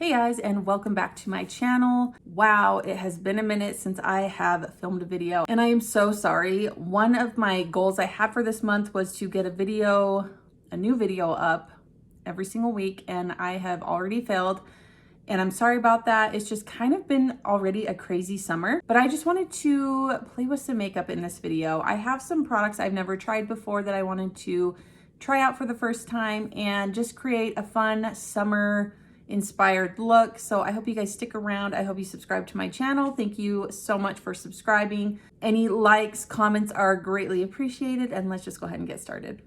Hey guys, and welcome back to my channel. Wow, it has been a minute since I have filmed a video and I am so sorry. One of my goals I had for this month was to get a new video up every single week, and I have already failed. And I'm sorry about that. It's just kind of been already a crazy summer, but I just wanted to play with some makeup in this video. I have some products I've never tried before that I wanted to try out for the first time and just create a fun summer inspired look. So I hope you guys stick around. I hope you subscribe to my channel. Thank you so much for subscribing. Any likes, comments are greatly appreciated, and let's just go ahead and get started.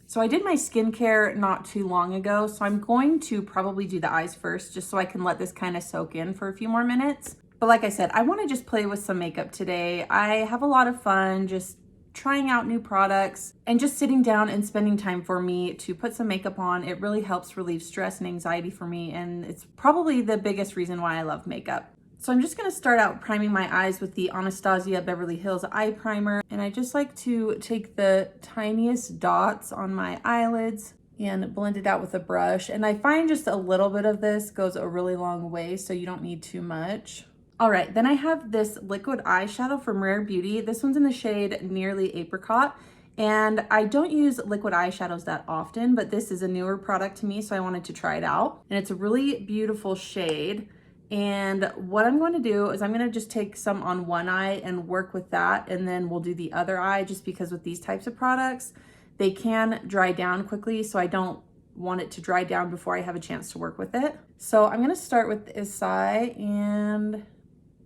So I did my skincare not too long ago, so I'm going to probably do the eyes first just so I can let this kind of soak in for a few more minutes. But like I said, I want to just play with some makeup today. I have a lot of fun just trying out new products and just sitting down and spending time for me to put some makeup on. It really helps relieve stress and anxiety for me, and it's probably the biggest reason why I love makeup. So I'm just going to start out priming my eyes with the Anastasia Beverly Hills Eye Primer, and I just like to take the tiniest dots on my eyelids and blend it out with a brush. And I find just a little bit of this goes a really long way, so you don't need too much. All right, then I have this liquid eyeshadow from Rare Beauty. This one's in the shade Nearly Apricot. And I don't use liquid eyeshadows that often, but this is a newer product to me, so I wanted to try it out. And it's a really beautiful shade. And what I'm going to do is I'm going to just take some on one eye and work with that, and then we'll do the other eye, just because with these types of products, they can dry down quickly, so I don't want it to dry down before I have a chance to work with it. So I'm going to start with this eye, and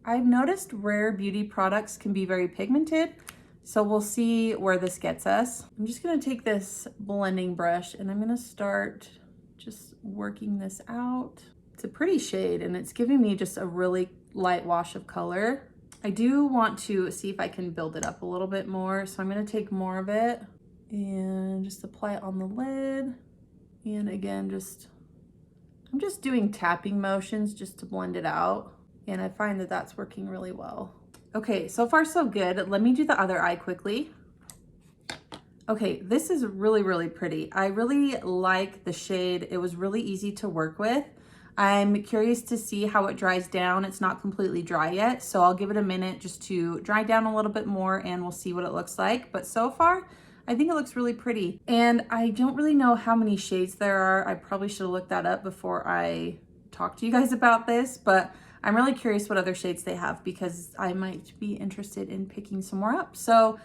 I've noticed Rare Beauty products can be very pigmented, so we'll see where this gets us. I'm just gonna take this blending brush and I'm gonna start just working this out. It's a pretty shade and it's giving me just a really light wash of color. I do want to see if I can build it up a little bit more, so I'm gonna take more of it and just apply it on the lid. And again, I'm just doing tapping motions just to blend it out. And I find that that's working really well. Okay, so far so good. Let me do the other eye quickly. Okay, this is really, really pretty. I really like the shade. It was really easy to work with. I'm curious to see how it dries down. It's not completely dry yet, so I'll give it a minute just to dry down a little bit more and we'll see what it looks like. But so far, I think it looks really pretty. And I don't really know how many shades there are. I probably should have looked that up before I talked to you guys about this, but I'm really curious what other shades they have because I might be interested in picking some more up. So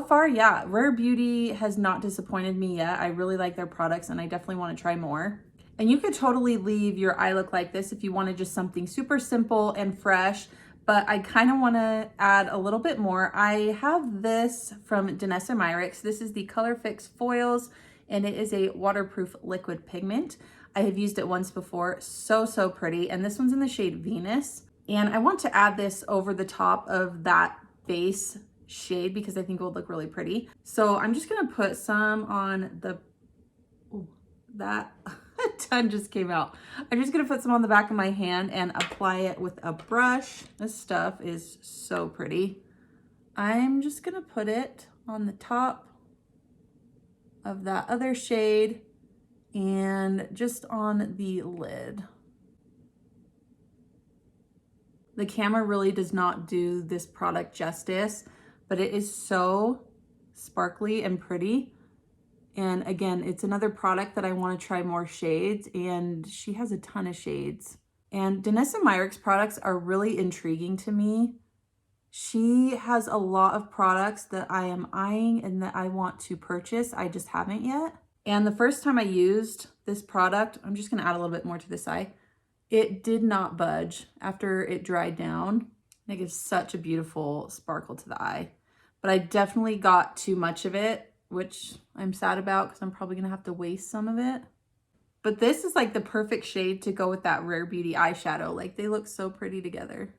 far, yeah, Rare Beauty has not disappointed me yet. I really like their products and I definitely want to try more. And you could totally leave your eye look like this if you wanted just something super simple and fresh, but I kind of want to add a little bit more. I have this from Danessa Myricks. This is the Color Fix Foils, and it is a waterproof liquid pigment. I have used it once before, so pretty. And this one's in the shade Venus. And I want to add this over the top of that base shade because I think it would look really pretty. So I'm just gonna put some on the, oh, that a ton just came out. I'm just gonna put some on the back of my hand and apply it with a brush. This stuff is so pretty. I'm just gonna put it on the top of that other shade and just on the lid. The camera really does not do this product justice, but it is so sparkly and pretty. And again, it's another product that I want to try more shades, and she has a ton of shades. And Danessa Myricks products are really intriguing to me. She has a lot of products that I am eyeing and that I want to purchase. I just haven't yet. And the first time I used this product, I'm just gonna add a little bit more to this eye, it did not budge after it dried down. It gives such a beautiful sparkle to the eye. But I definitely got too much of it, which I'm sad about because I'm probably gonna have to waste some of it. But this is like the perfect shade to go with that Rare Beauty eyeshadow. Like, they look so pretty together.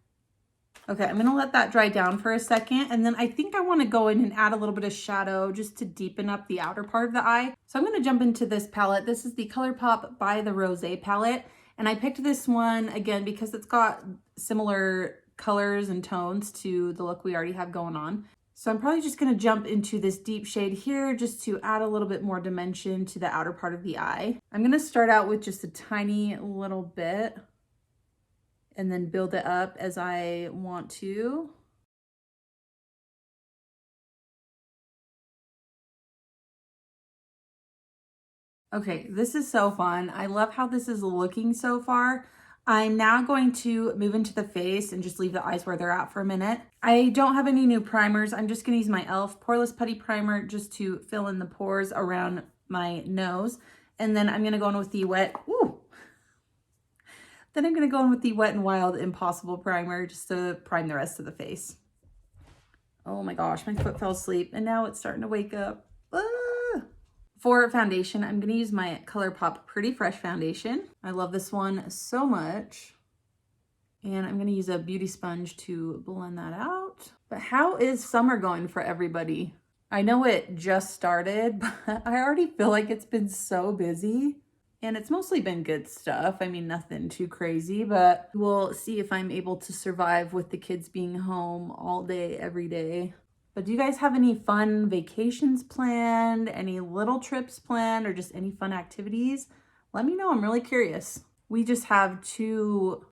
Okay, I'm gonna let that dry down for a second, and then I think I wanna go in and add a little bit of shadow just to deepen up the outer part of the eye. So I'm gonna jump into this palette. This is the ColourPop by the Rosé palette, and I picked this one, again, because it's got similar colors and tones to the look we already have going on. So I'm probably just gonna jump into this deep shade here just to add a little bit more dimension to the outer part of the eye. I'm gonna start out with just a tiny little bit and then build it up as I want to. Okay, this is so fun. I love how this is looking so far. I'm now going to move into the face and just leave the eyes where they're at for a minute. I don't have any new primers. I'm just gonna use my e.l.f. Poreless Putty Primer just to fill in the pores around my nose. And then I'm gonna go in with the wet, Then I'm gonna go in with the Wet n Wild Impossible Primer just to prime the rest of the face. Oh my gosh, my foot fell asleep and now it's starting to wake up. For foundation, I'm gonna use my ColourPop Pretty Fresh Foundation. I love this one so much. And I'm gonna use a beauty sponge to blend that out. But how is summer going for everybody? I know it just started, but I already feel like it's been so busy. And it's mostly been good stuff. I mean, nothing too crazy, but we'll see if I'm able to survive with the kids being home all day, every day. But do you guys have any fun vacations planned, any little trips planned, or just any fun activities? Let me know, I'm really curious. We just have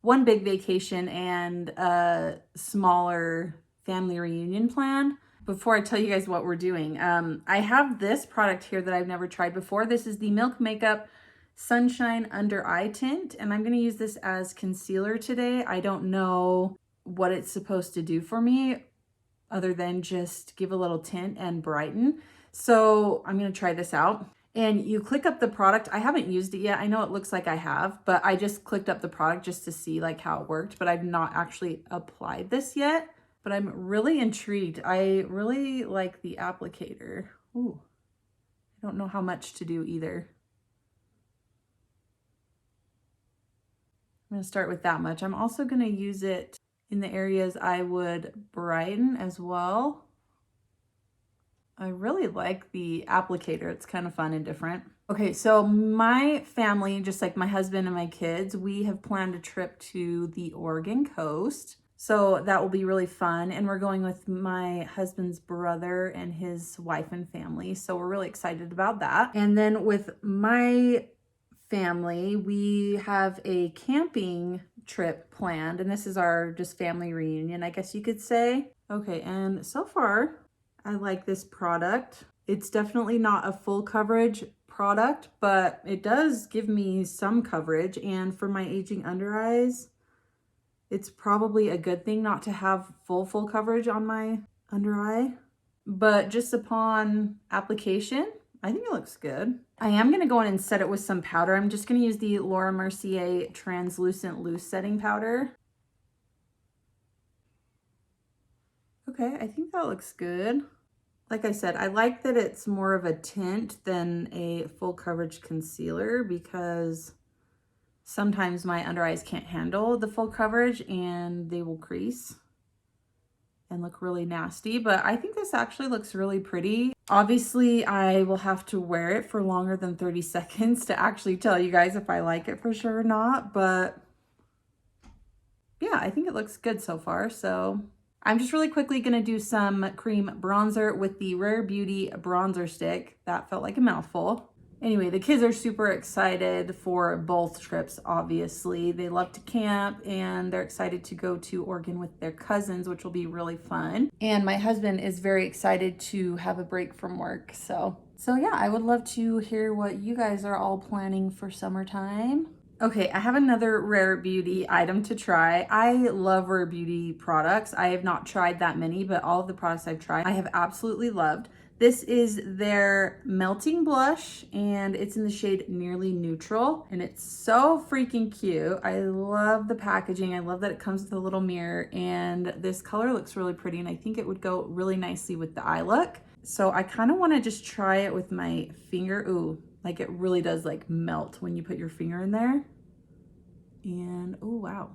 one big vacation and a smaller family reunion planned. Before I tell you guys what we're doing, I have this product here that I've never tried before. This is the Milk Makeup Sunshine Under Eye Tint, and I'm gonna use this as concealer today. I don't know what it's supposed to do for me, other than just give a little tint and brighten. So I'm gonna try this out. And you click up the product. I haven't used it yet. I know it looks like I have, but I just clicked up the product just to see like how it worked, but I've not actually applied this yet. But I'm really intrigued. I really like the applicator. Ooh, I don't know how much to do either. I'm gonna start with that much. I'm also gonna use it in the areas I would brighten as well. I really like the applicator. It's kind of fun and different. Okay, so my family, just like my husband and my kids, we have planned a trip to the Oregon coast. So that will be really fun. And we're going with my husband's brother and his wife and family. So we're really excited about that. And then with my family, we have a camping trip planned, and this is our just family reunion, I guess you could say. Okay, and so far I like this product. It's definitely not a full coverage product, but it does give me some coverage, and for my aging under eyes, it's probably a good thing not to have full coverage on my under eye. But just upon application, I think it looks good. I am gonna go in and set it with some powder. I'm just gonna use the Laura Mercier Translucent Loose Setting Powder. Okay, I think that looks good. Like I said, I like that it's more of a tint than a full coverage concealer because sometimes my under eyes can't handle the full coverage and they will crease and look really nasty, but I think this actually looks really pretty. Obviously, I will have to wear it for longer than 30 seconds to actually tell you guys if I like it for sure or not, but yeah, I think it looks good so far. So I'm just really quickly gonna do some cream bronzer with the Rare Beauty bronzer stick. That felt like a mouthful. Anyway, the kids are super excited for both trips, obviously. They love to camp and they're excited to go to Oregon with their cousins, which will be really fun. And my husband is very excited to have a break from work. So yeah, I would love to hear what you guys are all planning for summertime. Okay, I have another Rare Beauty item to try. I love Rare Beauty products. I have not tried that many, but all of the products I've tried, I have absolutely loved. This is their melting blush and it's in the shade Nearly Neutral and it's so freaking cute. I love the packaging. I love that it comes with a little mirror and this color looks really pretty and I think it would go really nicely with the eye look. So I kind of want to just try it with my finger. Ooh, like it really does like melt when you put your finger in there. And oh wow.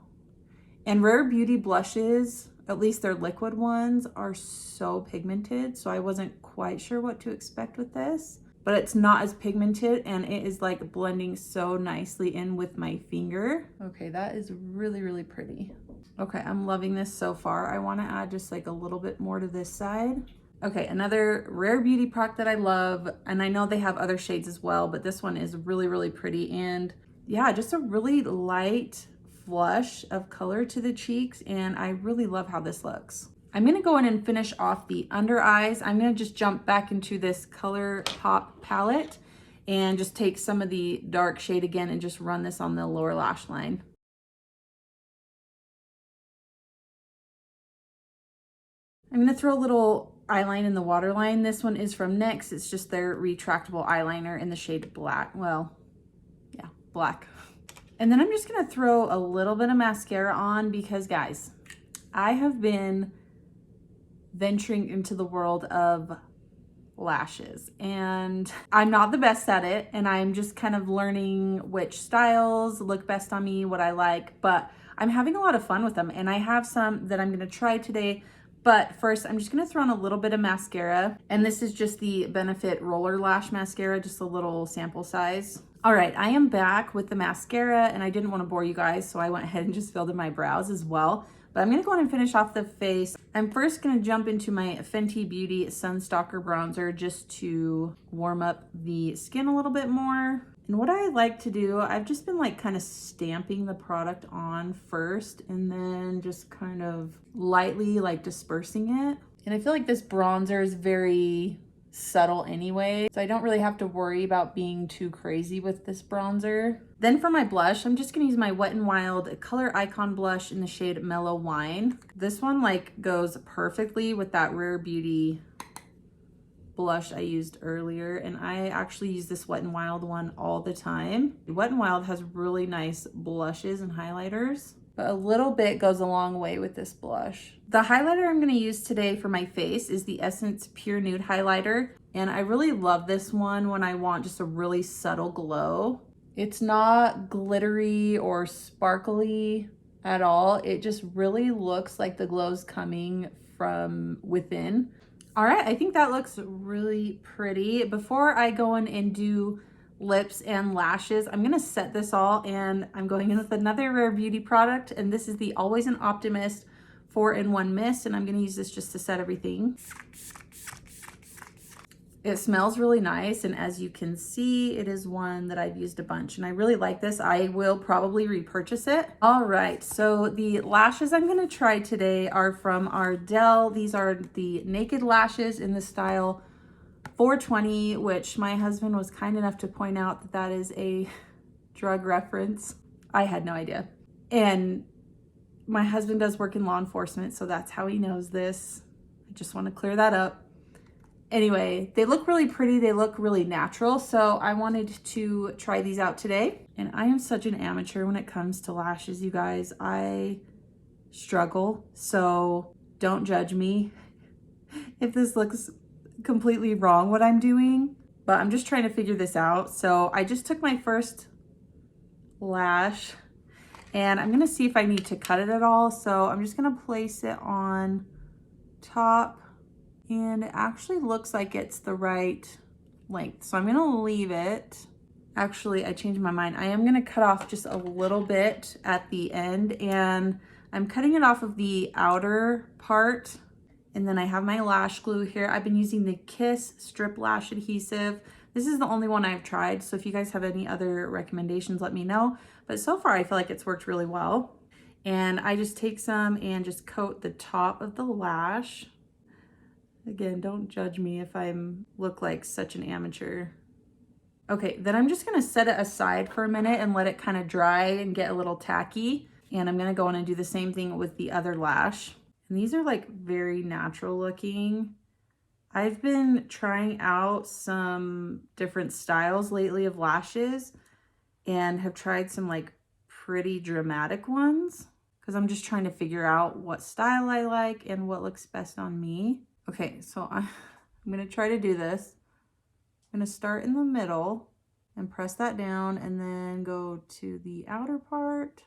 And Rare Beauty blushes, at least their liquid ones, are so pigmented. So I wasn't quite sure what to expect with this, but it's not as pigmented and it is like blending so nicely in with my finger. Okay, that is really, really pretty. Okay, I'm loving this so far. I want to add just like a little bit more to this side. Okay, another Rare Beauty product that I love, and I know they have other shades as well, but this one is really, really pretty. And yeah, just a really light, flush of color to the cheeks, and I really love how this looks. I'm gonna go in and finish off the under eyes. I'm gonna just jump back into this ColourPop palette and just take some of the dark shade again and just run this on the lower lash line. I'm gonna throw a little eyeline in the waterline. This one is from NYX. It's just their retractable eyeliner in the shade black. Well, yeah, black. And then I'm just gonna throw a little bit of mascara on because guys, I have been venturing into the world of lashes and I'm not the best at it, and I'm just kind of learning which styles look best on me, what I like, but I'm having a lot of fun with them, and I have some that I'm gonna try today. But first, I'm just gonna throw on a little bit of mascara, and this is just the Benefit Roller Lash Mascara, just a little sample size. All right, I am back with the mascara, and I didn't want to bore you guys, so I went ahead and just filled in my brows as well. But I'm gonna go ahead and finish off the face. I'm first gonna jump into my Fenty Beauty Sun Stalk'r bronzer just to warm up the skin a little bit more. And what I like to do, I've just been like kind of stamping the product on first and then just kind of lightly like dispersing it. And I feel like this bronzer is very subtle anyway, so I don't really have to worry about being too crazy with this bronzer. Then for my blush, I'm just gonna use my Wet n Wild Coloricon blush in the shade Mellow Wine. This one like goes perfectly with that Rare Beauty blush I used earlier, and I actually use this Wet n Wild one all the time. Wet n Wild has really nice blushes and highlighters, but a little bit goes a long way with this blush. The highlighter I'm going to use today for my face is the Essence Pure Nude highlighter, and I really love this one when I want just a really subtle glow. It's not glittery or sparkly at all. It just really looks like the glow's coming from within. All right, I think that looks really pretty. Before I go in and do lips and lashes, I'm gonna set this all, and I'm going in with another Rare Beauty product, and this is the Always an Optimist 4-in-1 Mist, and I'm gonna use this just to set everything. It smells really nice, and as you can see, it is one that I've used a bunch, and I really like this. I will probably repurchase it. All right, so the lashes I'm gonna try today are from Ardell. These are the Naked Lashes in the style 420, which my husband was kind enough to point out that that is a drug reference. I had no idea. And my husband does work in law enforcement, so that's how he knows this. I just wanna clear that up. Anyway, they look really pretty. They look really natural. So I wanted to try these out today. And I am such an amateur when it comes to lashes, you guys. I struggle. So don't judge me if this looks completely wrong what I'm doing. But I'm just trying to figure this out. So I just took my first lash and I'm going to see if I need to cut it at all. So I'm just going to place it on top. And it actually looks like it's the right length. So I'm gonna leave it. Actually, I changed my mind. I am gonna cut off just a little bit at the end, and I'm cutting it off of the outer part. And then I have my lash glue here. I've been using the Kiss Strip Lash Adhesive. This is the only one I've tried. So if you guys have any other recommendations, let me know. But so far, I feel like it's worked really well. And I just take some and just coat the top of the lash. Again, don't judge me if I look like such an amateur. Okay, then I'm just gonna set it aside for a minute and let it kind of dry and get a little tacky. And I'm gonna go in and do the same thing with the other lash. And these are like very natural looking. I've been trying out some different styles lately of lashes and have tried some like pretty dramatic ones because I'm just trying to figure out what style I like and what looks best on me. Okay, so I'm gonna try to do this. I'm gonna start in the middle and press that down and then go to the outer part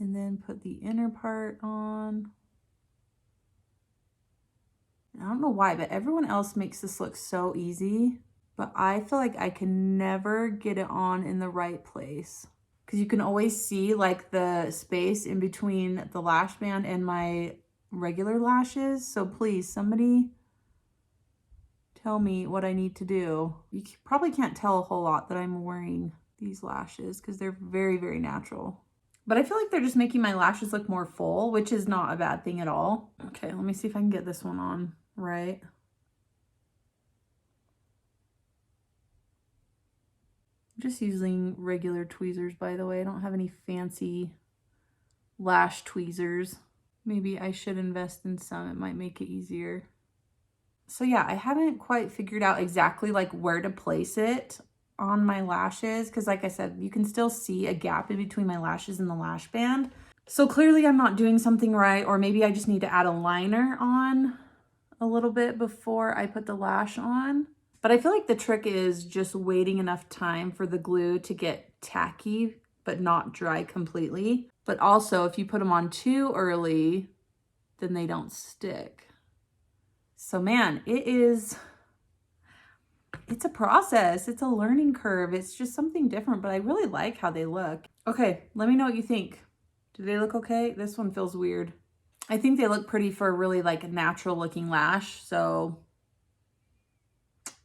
and then put the inner part on. I don't know why, but everyone else makes this look so easy, but I feel like I can never get it on in the right place. Because you can always see like the space in between the lash band and my regular lashes. So please, somebody tell me what I need to do. You probably can't tell a whole lot that I'm wearing these lashes because they're very, very natural. But I feel like they're just making my lashes look more full, which is not a bad thing at all. Okay, let me see if I can get this one on right. I'm just using regular tweezers, by the way. I don't have any fancy lash tweezers. Maybe I should invest in some. It might make it easier. So yeah, I haven't quite figured out exactly like where to place it on my lashes, because like I said, you can still see a gap in between my lashes and the lash band. So clearly I'm not doing something right, or maybe I just need to add a liner on a little bit before I put the lash on. But I feel like the trick is just waiting enough time for the glue to get tacky but not dry completely. But also if you put them on too early, then they don't stick. So man, it's a process. It's a learning curve. It's just something different, but I really like how they look. Okay, let me know what you think. Do they look okay? This one feels weird. I think they look pretty for a really like natural looking lash. So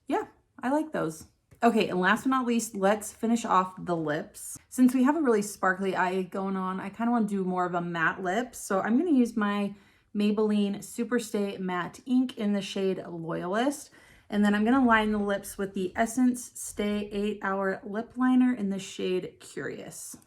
yeah, I like those. Okay, and last but not least, let's finish off the lips. Since we have a really sparkly eye going on, I kind of want to do more of a matte lip. So I'm going to use my Maybelline Superstay Matte Ink in the shade Loyalist. And then I'm going to line the lips with the Essence Stay 8-Hour Lip Liner in the shade Curious.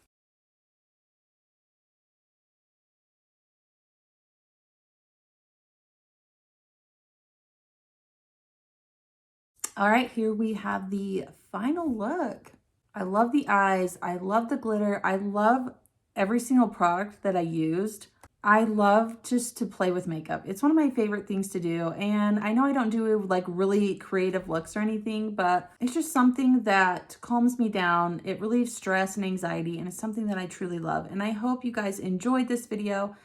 All right, here we have the final look. I love the eyes. I love the glitter. I love every single product that I used. I love just to play with makeup. It's one of my favorite things to do. And I know I don't do like really creative looks or anything, but it's just something that calms me down. It relieves stress and anxiety, and it's something that I truly love. And I hope you guys enjoyed this video.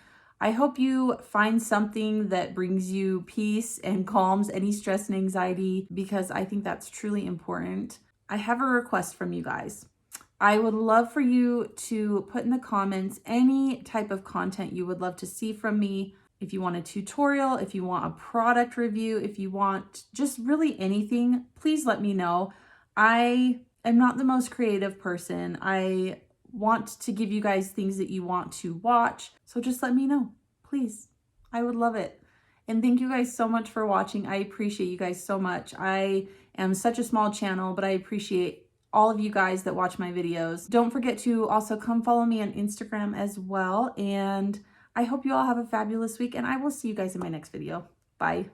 I hope you find something that brings you peace and calms any stress and anxiety, because I think that's truly important. I have a request from you guys. I would love for you to put in the comments any type of content you would love to see from me. If you want a tutorial, if you want a product review, if you want just really anything, please let me know. I am not the most creative person. I want to give you guys things that you want to watch. So just let me know, please. I would love it. And thank you guys so much for watching. I appreciate you guys so much. I am such a small channel, but I appreciate all of you guys that watch my videos. Don't forget to also come follow me on Instagram as well. And I hope you all have a fabulous week, and I will see you guys in my next video. Bye.